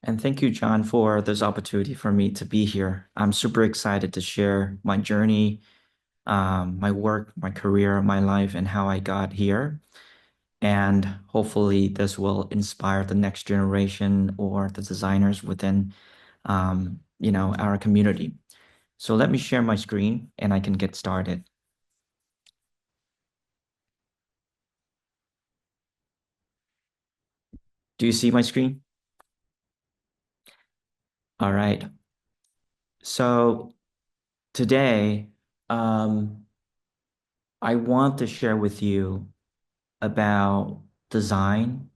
And thank you, John, for this opportunity for me to be here. I'm super excited to share my journey, my work, my career, my life, and how I got here. And hopefully, this will inspire the next generation or the designers within, our community. So let me share my screen, and I can get started. Do you see my screen? All right. So today, um, I want to share with you about design,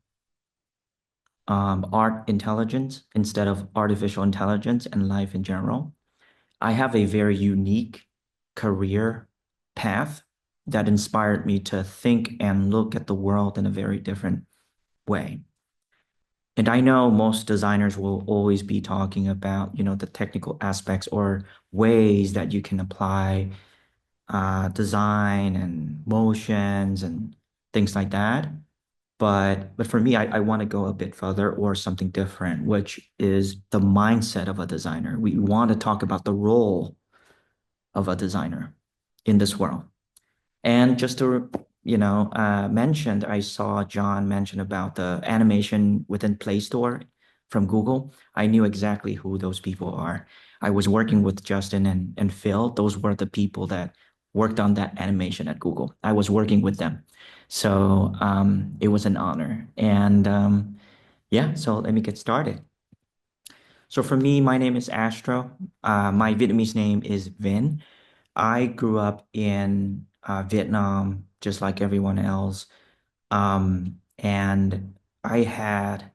art intelligence instead of artificial intelligence and life in general. I have a very unique career path that inspired me to think and look at the world in a very different way. And I know most designers will always be talking about, the technical aspects or ways that you can apply design and motions and things like that. But for me, I want to go a bit further or something different, which is the mindset of a designer. We want to talk about the role of a designer in this world. And just to, mentioned, I saw John mention about the animation within Play Store from Google. I knew exactly who those people are. I was working with Justin and Phil. Those were the people that worked on that animation at Google. I was working with them. So it was an honor. And yeah, so let me get started. So for me, my name is Astro. My Vietnamese name is Vinh. I grew up in Vietnam, just like everyone else. And I had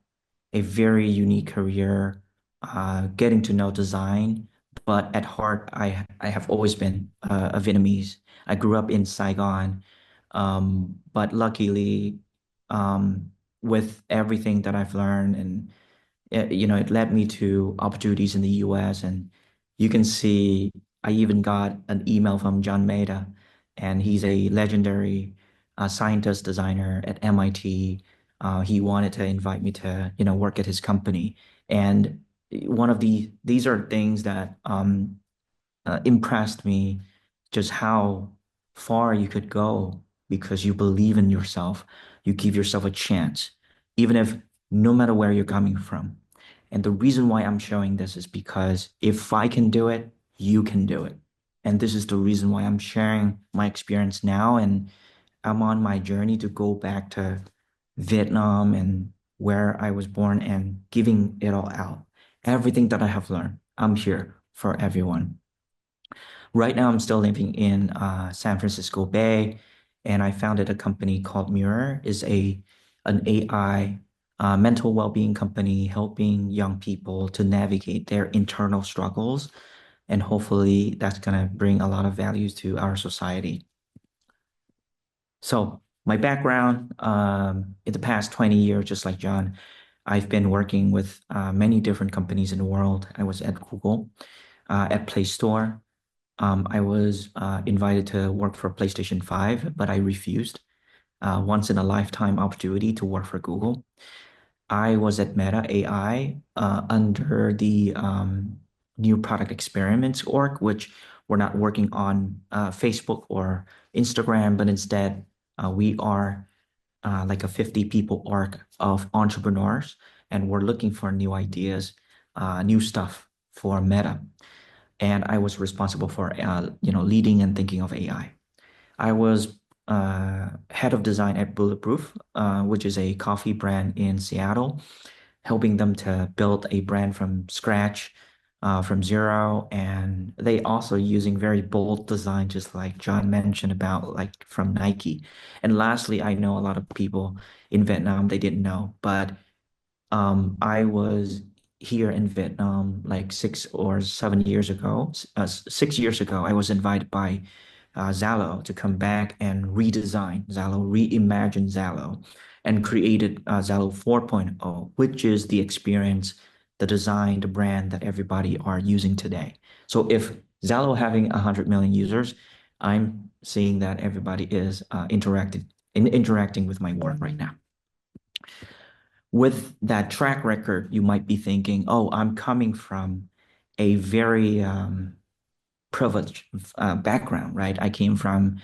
a very unique career, getting to know design. But at heart, I have always been a Vietnamese. I grew up in Saigon, but luckily, with everything that I've learned and it led me to opportunities in the US. And you can see I even got an email from John Maeda, and he's a legendary scientist designer at MIT. He wanted to invite me to, work at his company. And one of these are things that impressed me, just how far you could go because you believe in yourself. You give yourself a chance, even if no matter where you're coming from. And the reason why I'm showing this is because if I can do it, you can do it. And this is the reason why I'm sharing my experience now. And I'm on my journey to go back to Vietnam and where I was born and giving it all out. Everything that I have learned, I'm here for everyone. Right now, I'm still living in San Francisco Bay, and I founded a company called Mirror, is an AI mental well-being company helping young people to navigate their internal struggles, and hopefully that's gonna bring a lot of values to our society. So my background, in the past 20 years, just like John, I've been working with many different companies in the world. I was at Google, at Play Store. I was invited to work for PlayStation 5, but I refused. Once in a lifetime opportunity to work for Google. I was at Meta AI under the new product experiments org, which we're not working on Facebook or Instagram, but instead we are like a 50 people org of entrepreneurs, and we're looking for new ideas, new stuff for Meta. And I was responsible for leading and thinking of AI. I was head of design at Bulletproof, which is a coffee brand in Seattle, helping them to build a brand from scratch, from zero. And they also using very bold design, just like John mentioned about like from Nike. And lastly, I know a lot of people in Vietnam, they didn't know, but I was here in Vietnam like 6 or 7 years ago. 6 years ago, I was invited by Zalo to come back and redesign Zalo, reimagine Zalo, and created Zalo 4.0, which is the experience, the design, the brand that everybody are using today. So if Zalo having 100 million users, I'm seeing that everybody is interacting with my work right now. with that track record, you might be thinking, oh, I'm coming from a very privileged background, right? I came from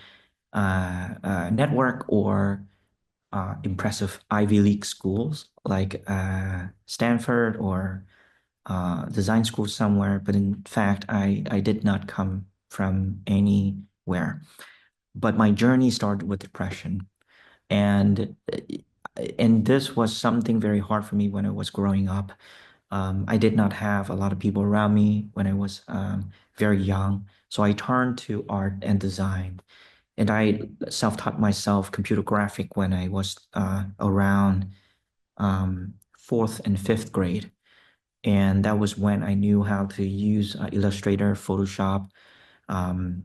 network or impressive Ivy League schools like Stanford or design school somewhere. But in fact, I did not come from anywhere. But my journey started with depression. And and this was something very hard for me when I was growing up. I did not have a lot of people around me when I was very young. So I turned to art and design. And I self-taught myself computer graphic when I was around fourth and fifth grade. And that was when I knew how to use Illustrator, Photoshop um,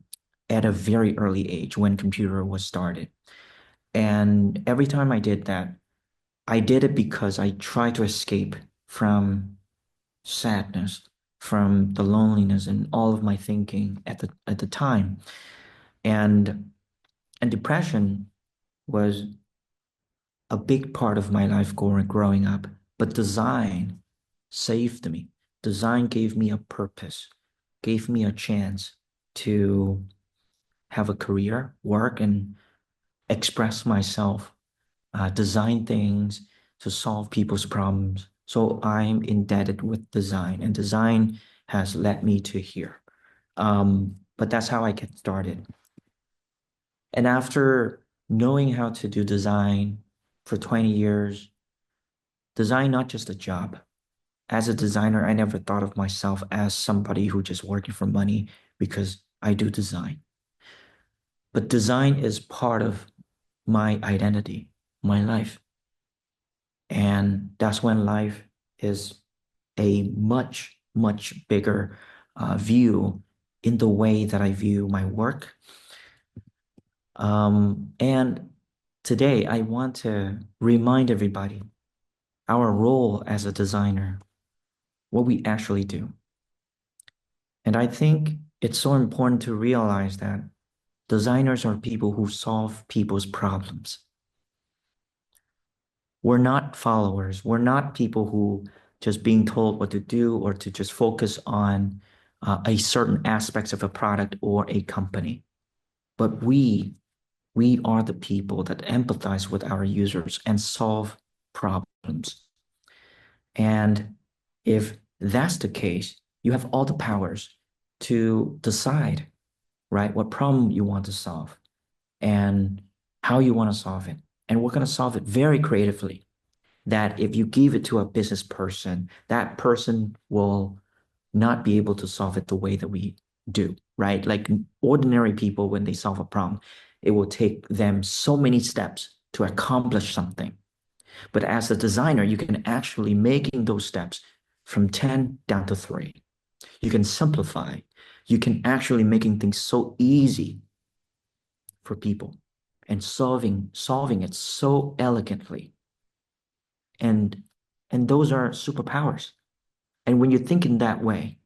at a very early age when computer was started. And every time I did that, I did it because I tried to escape from sadness, from the loneliness and all of my thinking at the time. And and depression was a big part of my life growing up. But design saved me. Design gave me a purpose, gave me a chance to have a career, work, and express myself, design things to solve people's problems. So I'm indebted with design, and design has led me to here. But that's how I get started. And after knowing how to do design for 20 years, design not just a job. As a designer, I never thought of myself as somebody who just working for money because I do design. But design is part of my identity, my life. And that's when life is a much, much bigger view in the way that I view my work. And today I want to remind everybody our role as a designer, what we actually do. And I think it's so important to realize that designers are people who solve people's problems. We're not followers. We're not people who just being told what to do or to just focus on a certain aspects of a product or a company. But we are the people that empathize with our users and solve problems. And if that's the case, you have all the powers to decide, right, what problem you want to solve and how you want to solve it. And we're going to solve it very creatively. That if you give it to a business person, that person will not be able to solve it the way that we do, right? Like ordinary people, when they solve a problem, it will take them so many steps to accomplish something. But as a designer, you can actually making those steps from 10 down to 3. You can simplify. You can actually making things so easy for people and solving it so elegantly. And and those are superpowers. And when you think in that way,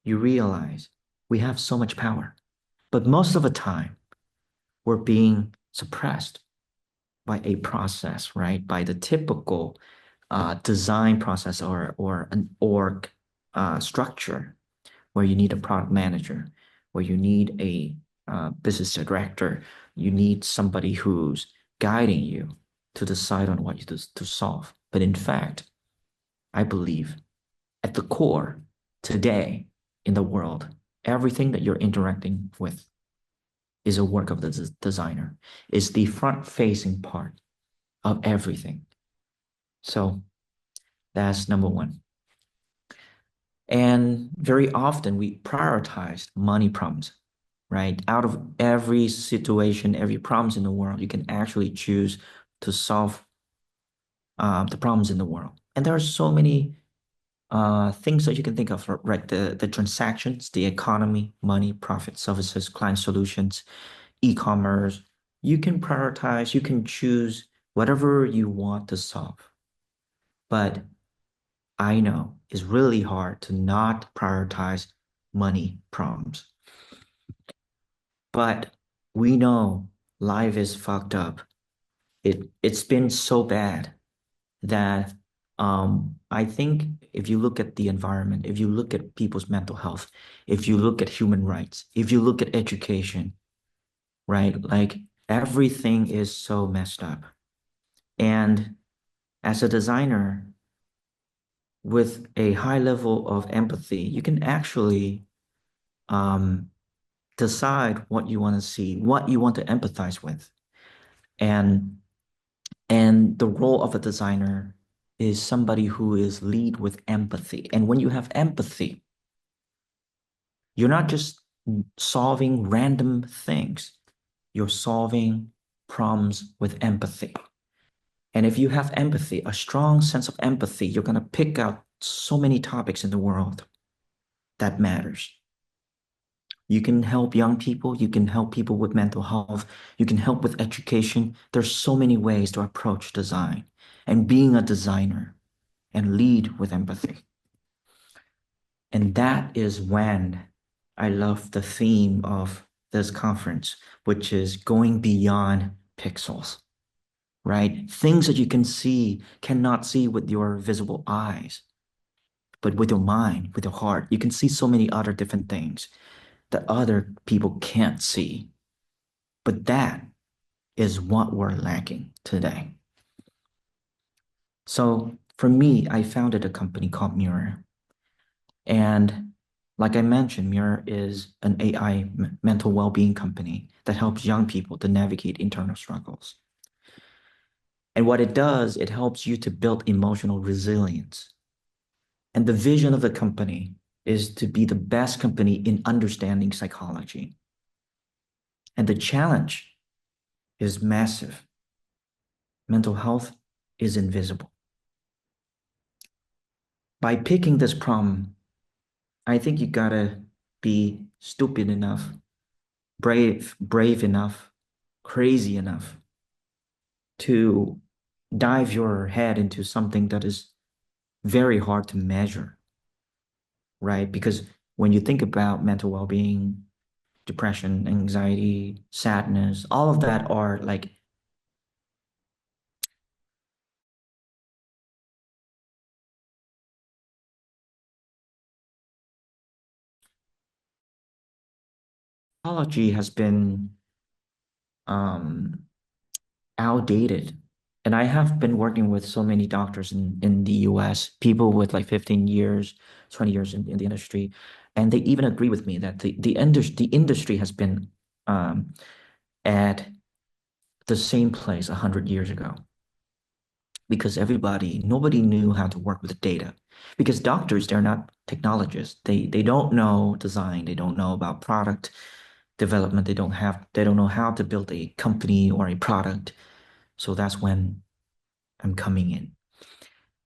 you realize we have so much power. But most of the time, we're being suppressed by a process, right? By the typical design process or an org structure where you need a product manager, where you need a business director, you need somebody who's guiding you to decide on what you to solve. But in fact, I believe at the core today in the world, everything that you're interacting with is a work of the designer, is the front-facing part of everything. So that's number one. And very often we prioritize money problems, right? Out of every situation, every problems in the world, you can actually choose to solve the problems in the world. And there are so many things that you can think of, right? The transactions, the economy, money, profit, services, client solutions, e-commerce. You can prioritize, you can choose whatever you want to solve. But I know it's really hard to not prioritize money problems. But we know life is fucked up. It's been so bad that I think if you look at the environment, if you look at people's mental health, if you look at human rights, if you look at education, right? Like everything is so messed up. And as a designer with a high level of empathy, you can actually um, decide what you want to see, what you want to empathize with. And and the role of a designer is somebody who is lead with empathy. And when you have empathy, you're not just solving random things. You're solving problems with empathy. And if you have empathy, a strong sense of empathy, you're going to pick out so many topics in the world that matters. You can help young people, you can help people with mental health, you can help with education. There's so many ways to approach design and being a designer and lead with empathy. And that is when I love the theme of this conference, which is going beyond pixels, right? Things that you can see, cannot see with your visible eyes, but with your mind, with your heart. You can see so many other different things that other people can't see. But that is what we're lacking today. So for me, I founded a company called Mirror. And like I mentioned, Mirror is an AI mental well-being company that helps young people to navigate internal struggles. And what it does, it helps you to build emotional resilience. And the vision of the company is to be the best company in understanding psychology. And the challenge is massive. Mental health is invisible. By picking this problem, I think you gotta be stupid enough, brave enough, crazy enough to dive your head into something that is very hard to measure, right? Because when you think about mental well-being, depression, anxiety, sadness, all of that are like psychology has been um, outdated. And I have been working with so many doctors in the US, people with like 15 years, 20 years in the industry. And they even agree with me that the industry has been at the same place 100 years ago because nobody knew how to work with the data. Because doctors, they're not technologists. They don't know design. They don't know about product development. They don't know how to build a company or a product. So that's when I'm coming in.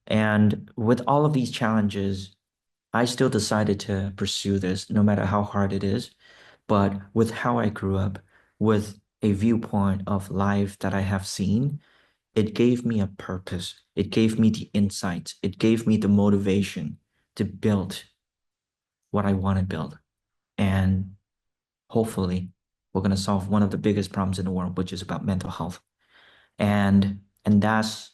And with all of these challenges, I still decided to pursue this no matter how hard it is. But with how I grew up, with a viewpoint of life that I have seen, it gave me a purpose. It gave me the insights. It gave me the motivation to build what I want to build. And hopefully, we're going to solve one of the biggest problems in the world, which is about mental health. And that's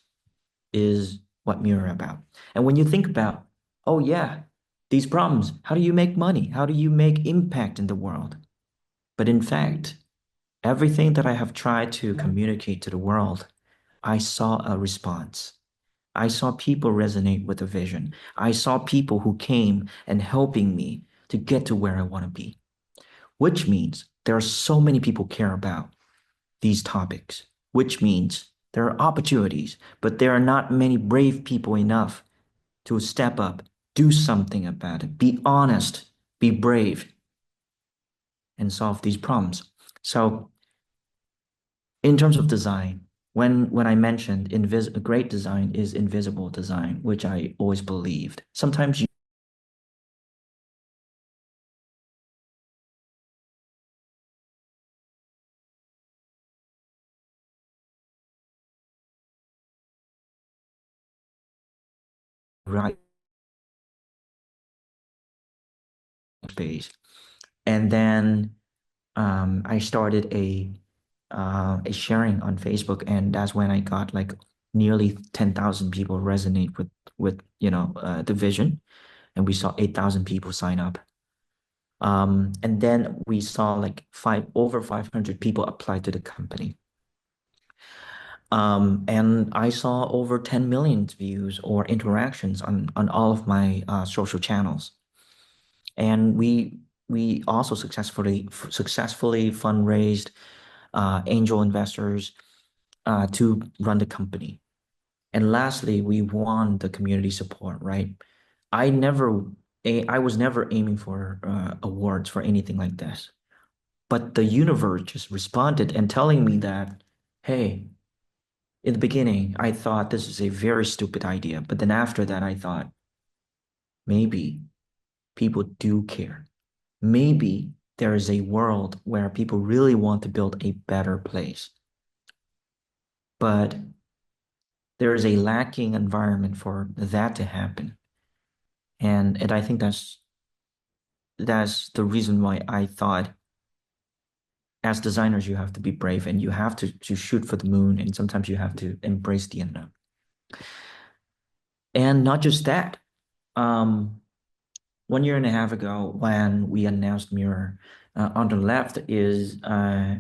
is what Mirror about. And when you think about, oh yeah, these problems, how do you make money? How do you make impact in the world? But in fact, everything that I have tried to communicate to the world, I saw a response. I saw people resonate with the vision. I saw people who came and helping me to get to where I want to be, which means there are so many people care about these topics, which means there are opportunities, but there are not many brave people enough to step up, do something about it, be honest, be brave, and solve these problems. So, in terms of design, when I mentioned great design is invisible design, which I always believed. Sometimes you write space, and then I started a sharing on Facebook, and that's when I got like nearly 10,000 people resonate with with, the vision, and we saw 8,000 people sign up. And then we saw like over 500 people apply to the company. And I saw over 10 million views or interactions on all of my social channels. And we also successfully fundraised angel investors to run the company. And lastly, we won the community support, right? I never, I was never aiming for awards for anything like this. But the universe just responded and telling me that, hey, in the beginning, I thought this is a very stupid idea. But then after that, I thought maybe people do care. Maybe there is a world where people really want to build a better place. But there is a lacking environment for that to happen. And I think that's the reason why I thought as designers you have to be brave and you have to shoot for the moon and sometimes you have to embrace the unknown. And not just that. Um, 1 year and a half ago when we announced Mirror, on the left is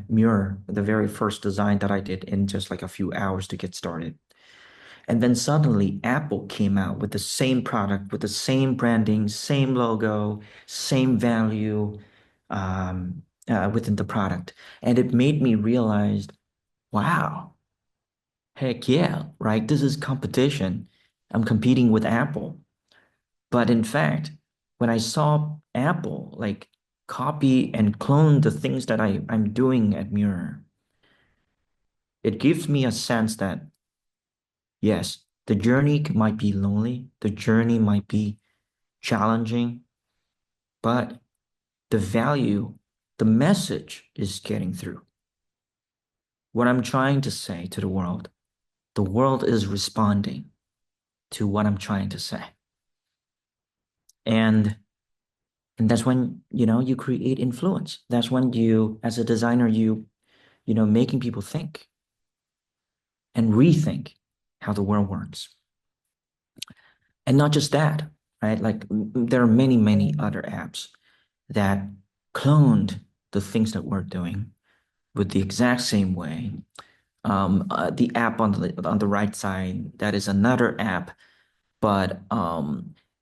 Mirror, the very first design that I did in just like a few hours to get started. And then suddenly Apple came out with the same product, with the same branding, same logo, same value within the product. And it made me realize, wow, heck yeah, right? This is competition. I'm competing with Apple. But in fact, when I saw Apple like copy and clone the things that I'm doing at Mirror, it gives me a sense that yes, the journey might be lonely, the journey might be challenging, but the value, the message is getting through. What I'm trying to say to the world is responding to what I'm trying to say. And and that's when, you create influence. That's when you, as a designer, making people think and rethink how the world works. And not just that, right? Like there are many, many other apps that cloned the things that we're doing with the exact same way. The app on the right side, that is another app, but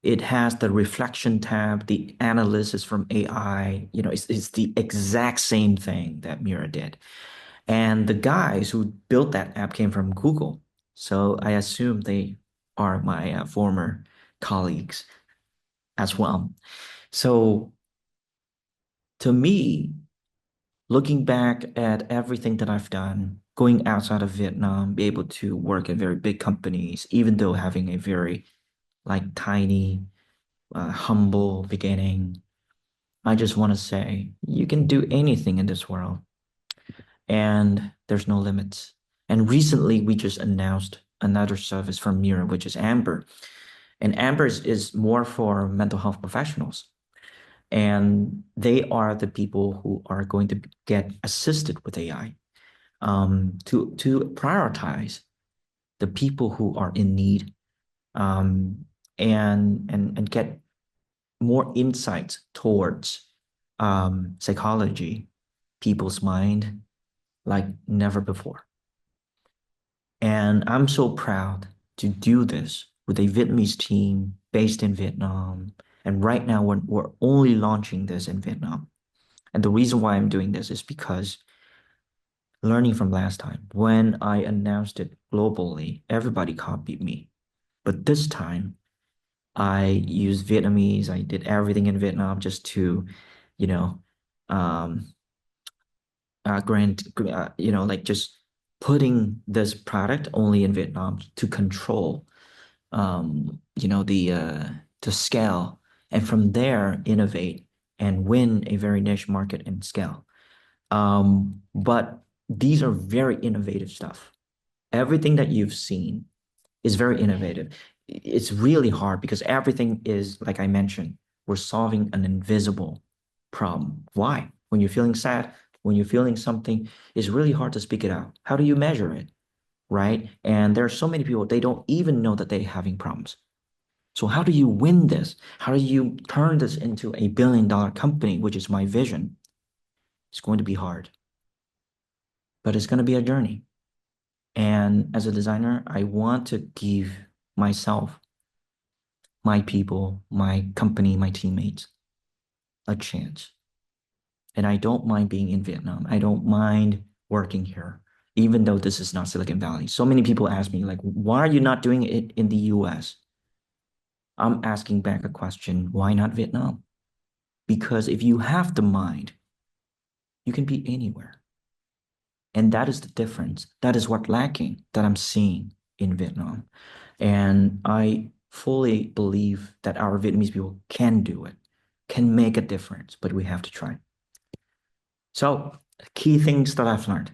it has the reflection tab, the analysis from AI. It's the exact same thing that Mira did. And the guys who built that app came from Google. So I assume they are my former colleagues as well. So to me, looking back at everything that I've done, going outside of Vietnam, be able to work at very big companies, even though having a very like tiny, humble beginning, I just want to say you can do anything in this world and there's no limits. And recently we just announced another service from Mira, which is Amber. And Amber is more for mental health professionals. And they are the people who are going to get assisted with AI to prioritize the people who are in need and get more insights towards psychology, people's mind like never before. And I'm so proud to do this with a Vietnamese team based in Vietnam. And right now, we're only launching this in Vietnam. And the reason why I'm doing this is because learning from last time, when I announced it globally, everybody copied me. But this time, I used Vietnamese. I did everything in Vietnam just to, you know, um, like just putting this product only in Vietnam to control, the scale, and from there innovate and win a very niche market and scale. But these are very innovative stuff. Everything that you've seen is very innovative. It's really hard because everything is, like I mentioned, we're solving an invisible problem. Why? When you're feeling sad, when you're feeling something, it's really hard to speak it out. How do you measure it? Right? And there are so many people, they don't even know that they're having problems. So how do you win this? How do you turn this into a billion-dollar company, which is my vision? It's going to be hard, but it's going to be a journey. And as a designer, I want to give myself, my people, my company, my teammates a chance. And I don't mind being in Vietnam. I don't mind working here, even though this is not Silicon Valley. So many people ask me, like, why are you not doing it in the US? I'm asking back a question, why not Vietnam? Because if you have the mind, you can be anywhere. And that is the difference. That is what lacking that I'm seeing in Vietnam. And I fully believe that our Vietnamese people can do it, can make a difference, but we have to try. So, key things that I've learned.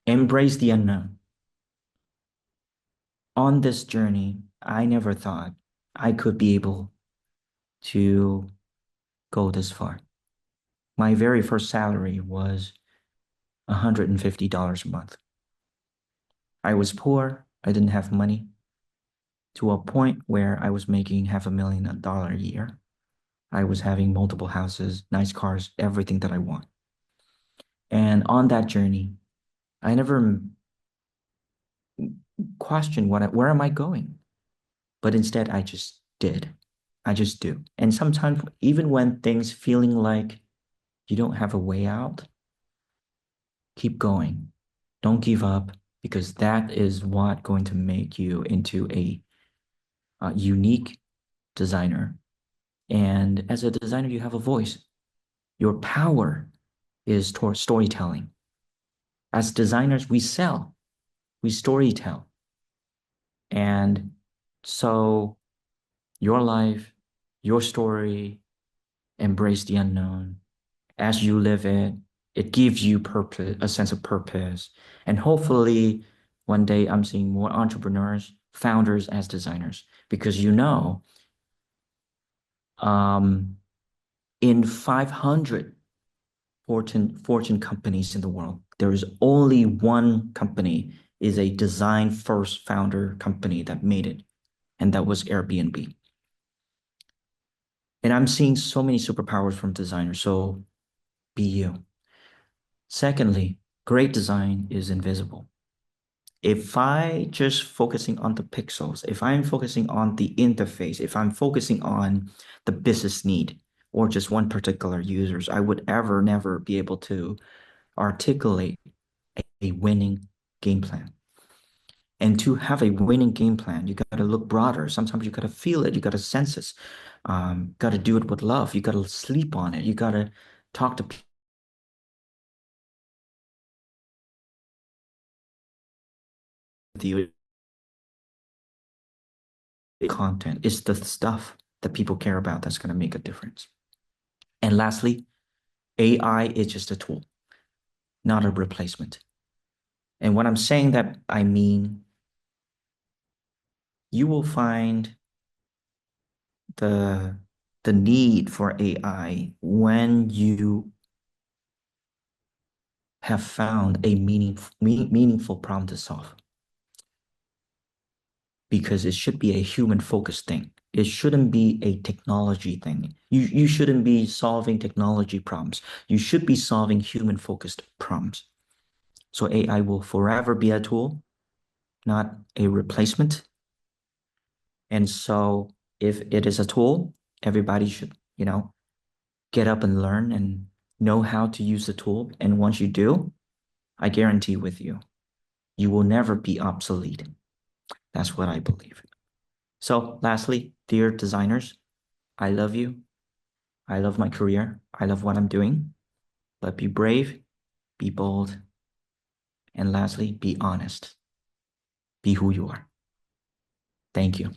Embrace the unknown. On this journey, I never thought I could be able to go this far. My very first salary was $150 a month. I was poor. I didn't have money to a point where I was making $500,000 a year. I was having multiple houses, nice cars, everything that I want. And on that journey, I never questioned where am I going? But instead, I just did. I just do. And sometimes, even when things feeling like you don't have a way out, keep going. Don't give up because that is what going to make you into a unique designer. And as a designer, you have a voice. Your power is towards storytelling. As designers, we sell, we storytell. And so your life, your story, embrace the unknown. As you live it, it gives you purpose, a sense of purpose. And hopefully one day I'm seeing more entrepreneurs, founders as designers, because um, in 500 Fortune companies in the world, there is only one company is a design first founder company that made it, and that was Airbnb. And I'm seeing so many superpowers from designers, so be you. Secondly, great design is invisible. If I just focusing on the pixels, if I'm focusing on the interface, if I'm focusing on the business need or just one particular users, I would ever never be able to articulate a winning game plan. And to have a winning game plan, you got to look broader. Sometimes you got to feel it. You got to sense it. Got to do it with love. You got to sleep on it. You got to talk to people. Content is the stuff that people care about that's going to make a difference. And lastly, AI is just a tool, not a replacement. And when I'm saying that, I mean you will find the the need for AI when you have found a meaningful problem to solve. Because it should be a human focused thing. It shouldn't be a technology thing. You shouldn't be solving technology problems. You should be solving human focused problems. So AI will forever be a tool, not a replacement. And so if it is a tool, everybody should, get up and learn and know how to use the tool. And once you do, I guarantee with you, you will never be obsolete. That's what I believe. So lastly, dear designers, I love you. I love my career. I love what I'm doing. But be brave, be bold, and lastly, be honest. Be who you are. Thank you.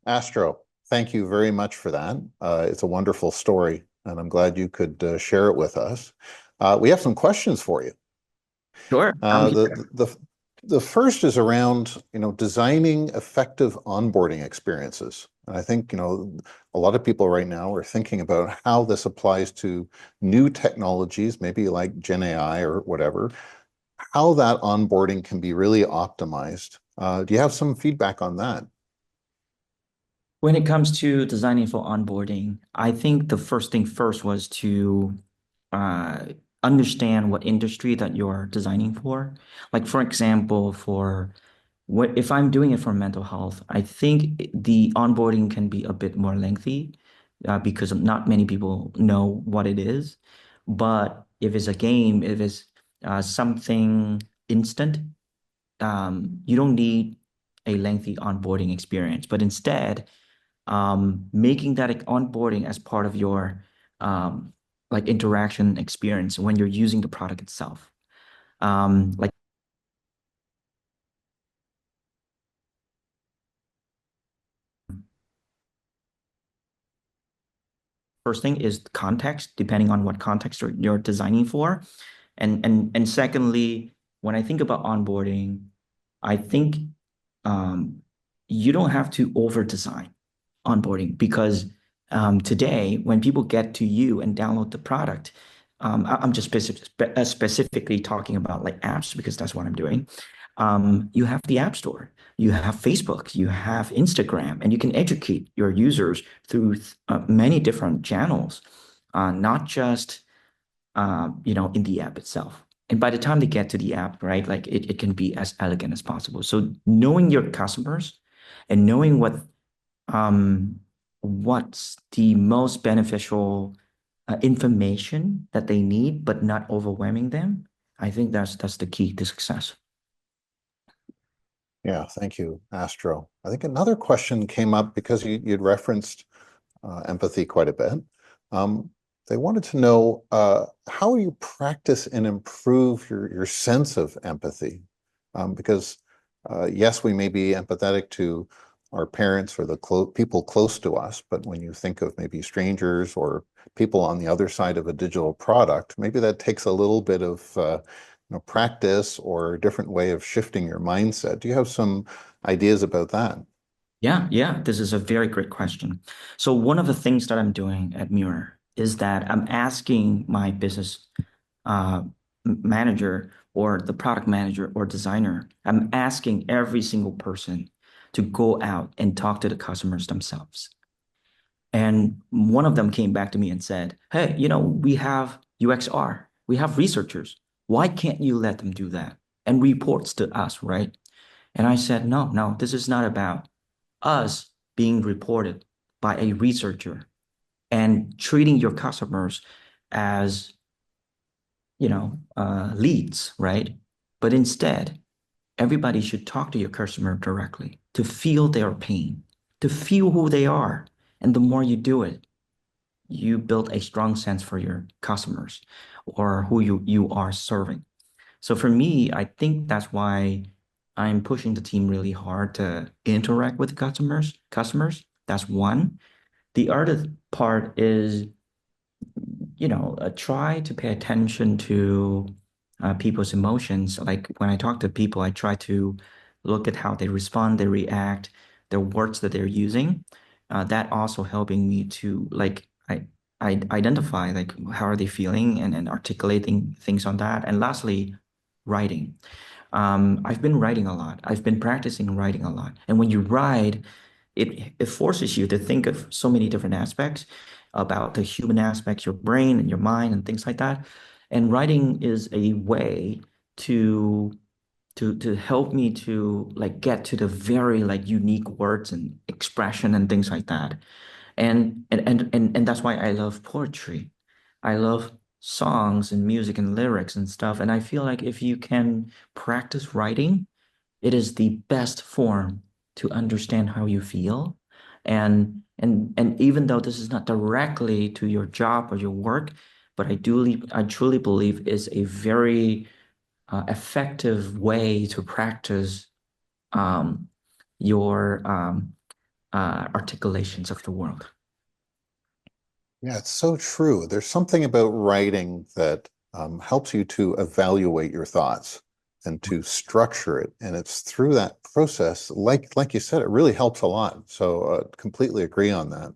Astro, thank you very much for that. It's a wonderful story, and I'm glad you could share it with us. We have some questions for you. Sure, I'm The, here. the The first is around, designing effective onboarding experiences. And I think, a lot of people right now are thinking about how this applies to new technologies, maybe like Gen AI or whatever, how that onboarding can be really optimized. Do you have some feedback on that? When it comes to designing for onboarding, I think the first thing first was to uh, understand what industry that you're designing for. Like, for example, for what if I'm doing it for mental health, I think the onboarding can be a bit more lengthy because not many people know what it is. But if it's a game, if it's something instant, you don't need a lengthy onboarding experience, but instead, making that onboarding as part of your like interaction experience when you're using the product itself. Like first thing is context, depending on what context you're designing for. And secondly, when I think about onboarding, I think um, you don't have to over design onboarding because today when people get to you and download the product, I'm just specifically talking about like apps because that's what I'm doing. You have the App Store, you have Facebook, you have Instagram, and you can educate your users through many different channels, not just in the app itself. And by the time they get to the app, right, like it can be as elegant as possible. So knowing your customers and knowing um, what's the most beneficial information that they need, but not overwhelming them, I think that's the key to success. Yeah, thank you, Astro. I think another question came up because you'd referenced empathy quite a bit. Um, they wanted to know how you practice and improve your sense of empathy. Because yes, we may be empathetic to our parents or the people close to us, but when you think of maybe strangers or people on the other side of a digital product, maybe that takes a little bit of practice or a different way of shifting your mindset. Do you have some ideas about that? Yeah, this is a very great question. So one of the things that I'm doing at Mirror is that I'm asking my business manager or the product manager or designer, I'm asking every single person to go out and talk to the customers themselves. And one of them came back to me and said, "Hey, we have UXR, we have researchers. Why can't you let them do that?" And reports to us, right? And I said, no, this is not about us being reported by a researcher and treating your customers as, leads, right? But instead, everybody should talk to your customer directly to feel their pain, to feel who they are. And the more you do it, you build a strong sense for your customers or who you are serving. So for me, I think that's why I'm pushing the team really hard to interact with Customers, that's one. The other part is, try to pay attention to people's emotions. Like when I talk to people, I try to look at how they respond, they react, the words that they're using. That also helping me to I identify like how are they feeling and articulating things on that. And lastly, writing. I've been writing a lot. I've been practicing writing a lot. And when you write, it forces you to think of so many different aspects about the human aspects, your brain and your mind and things like that. And writing is a way to to help me to like get to the very like unique words and expression and things like that. And that's why I love poetry. I love songs and music and lyrics and stuff. And I feel like if you can practice writing, it is the best form to understand how you feel. And even though this is not directly to your job or your work, but I truly believe is a very effective way to practice um, your articulations of the world. Yeah, it's so true. There's something about writing that helps you to evaluate your thoughts. and to structure it. And it's through that process, like you said, it really helps a lot. So completely agree on that.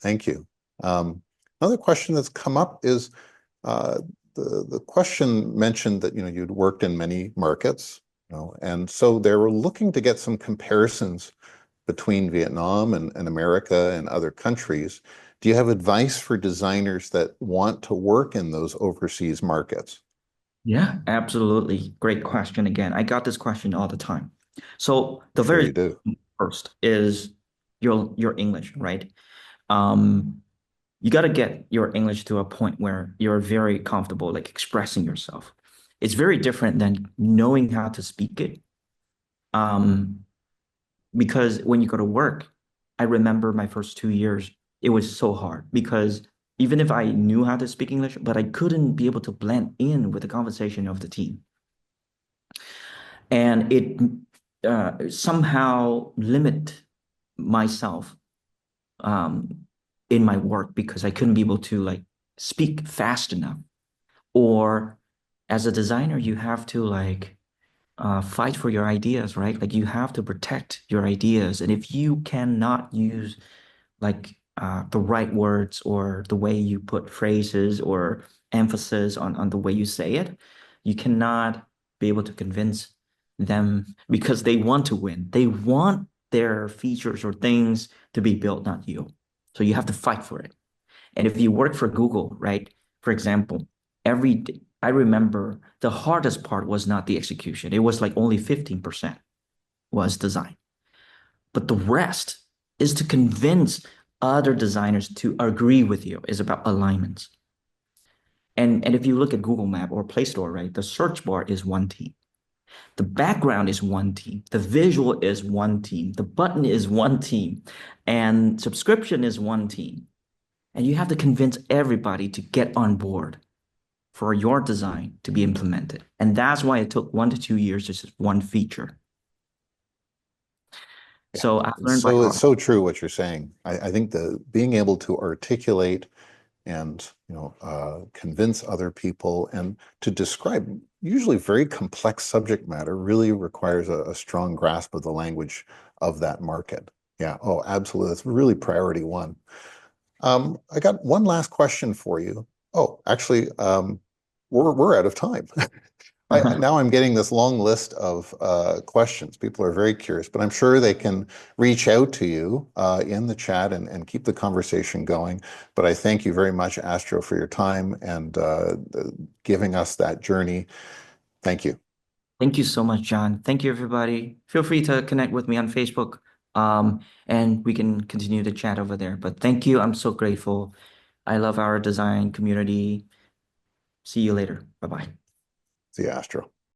Thank you. Another question that's come up is uh, the question mentioned that you'd worked in many markets, and so they were looking to get some comparisons between Vietnam and America and other countries. Do you have advice for designers that want to work in those overseas markets? Yeah, absolutely. Great question again. I got this question all the time. So I'm the sure very you do. first is your English, right? Um, you got to get your English to a point where you're very comfortable like expressing yourself. It's very different than knowing how to speak it. Um, because when you go to work, I remember my first 2 years, it was so hard because even if I knew how to speak English, but I couldn't be able to blend in with the conversation of the team. And it somehow limit myself um, in my work because I couldn't be able to like speak fast enough. Or as a designer, you have to like fight for your ideas, right? Like you have to protect your ideas. And if you cannot use like the right words or the way you put phrases or emphasis on the way you say it, you cannot be able to convince them because they want to win. They want their features or things to be built, not you. So you have to fight for it. And if you work for Google, right? For example, every day, I remember the hardest part was not the execution. It was like only 15% was design. But the rest is to convince other designers to agree with you is about alignments. And if you look at Google Map or Play Store, right, the search bar is one team. The background is one team. The visual is one team. The button is one team. And subscription is one team. And you have to convince everybody to get on board for your design to be implemented. And that's why it took 1 to 2 years, just one feature. Yeah. So I've learned by So it's heart. so true what you're saying. I think the being able to articulate and convince other people and to describe usually very complex subject matter really requires a strong grasp of the language of that market. Yeah. Oh, absolutely. That's really priority one. I got one last question for you. Oh, actually, we're out of time. Now I'm getting this long list of questions. People are very curious, but I'm sure they can reach out to you in the chat and keep the conversation going. But I thank you very much, Astro, for your time and giving us that journey. Thank you. Thank you so much, John. Thank you, everybody. Feel free to connect with me on Facebook, and we can continue to chat over there. But thank you. I'm so grateful. I love our design community. See you later. Bye bye. See you, Astro.